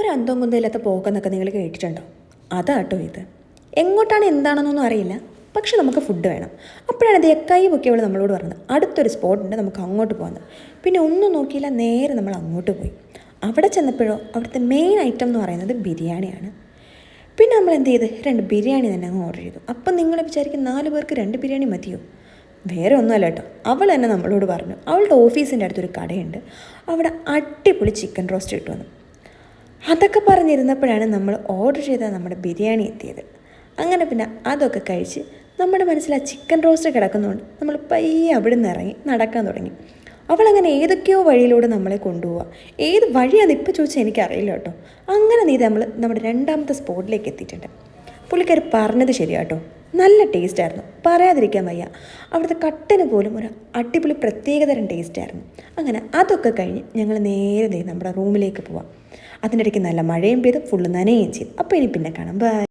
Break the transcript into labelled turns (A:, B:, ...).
A: ഒരന്തം കുന്തമില്ലാത്ത പോക്കെന്നൊക്കെ നിങ്ങൾ കേട്ടിട്ടുണ്ടോ? അതാട്ടോ ഇത്. എങ്ങോട്ടാണ് എന്താണെന്നൊന്നും അറിയില്ല, പക്ഷെ നമുക്ക് ഫുഡ് വേണം. അപ്പോഴാണ് അത് കൈ പൊക്കിയവൾ നമ്മളോട് പറഞ്ഞത് അടുത്തൊരു സ്പോട്ടുണ്ട്, നമുക്ക് അങ്ങോട്ട് പോകുന്നത്. പിന്നെ ഒന്നും നോക്കിയില്ല, നേരെ നമ്മൾ അങ്ങോട്ട് പോയി. അവിടെ ചെന്നപ്പോഴോ അവിടുത്തെ മെയിൻ ഐറ്റം എന്ന് പറയുന്നത് ബിരിയാണിയാണ്. പിന്നെ നമ്മൾ എന്ത് ചെയ്ത് 2 ബിരിയാണി തന്നെ അങ്ങ് ഓർഡർ ചെയ്തു. അപ്പം നിങ്ങൾ വിചാരിക്കും 4 പേർക്ക് 2 ബിരിയാണി മതിയോ? വേറെ ഒന്നുമല്ല കേട്ടോ, അവൾ തന്നെ നമ്മളോട് പറഞ്ഞു അവളുടെ ഓഫീസിൻ്റെ അടുത്തൊരു കടയുണ്ട്, അവിടെ അടിപൊളി ചിക്കൻ റോസ്റ്റ് കിട്ടുമെന്ന്. അതൊക്കെ പറഞ്ഞിരുന്നപ്പോഴാണ് നമ്മൾ ഓർഡർ ചെയ്ത നമ്മുടെ ബിരിയാണി എത്തിയത്. അങ്ങനെ പിന്നെ അതൊക്കെ കഴിച്ച് നമ്മുടെ മനസ്സിൽ ആ ചിക്കൻ റോസ്റ്റ് കിടക്കുന്നതുകൊണ്ട് നമ്മൾ പയ്യെ അവിടെ നിന്ന് ഇറങ്ങി നടക്കാൻ തുടങ്ങി. അവളങ്ങനെ ഏതൊക്കെയോ വഴിയിലൂടെ നമ്മളെ കൊണ്ടുപോവുക. ഏത് വഴിയാണെന്ന് ഇപ്പോൾ ചോദിച്ചാൽ എനിക്കറിയില്ല കേട്ടോ. അങ്ങനെ നമ്മുടെ 2ാമത്തെ സ്പോട്ടിലേക്ക് എത്തിയിട്ടുണ്ട്. പുള്ളിക്കാർ പറഞ്ഞത് ശരിയാട്ടോ, നല്ല ടേസ്റ്റായിരുന്നു, പറയാതിരിക്കാൻ വയ്യ. അവിടുത്തെ കട്ടന് പോലും ഒരു അടിപൊളി പ്രത്യേകതരം ടേസ്റ്റായിരുന്നു. അങ്ങനെ അതൊക്കെ കഴിഞ്ഞ് ഞങ്ങൾ നേരെ നമ്മുടെ റൂമിലേക്ക് പോവാം. അതിൻ്റെ ഇടയ്ക്ക് നല്ല മഴയും പെയ്ത് ഫുള്ള് നനയുകയും ചെയ്തു. അപ്പോൾ ഇനി പിന്നെ കാണാം. ബൈ.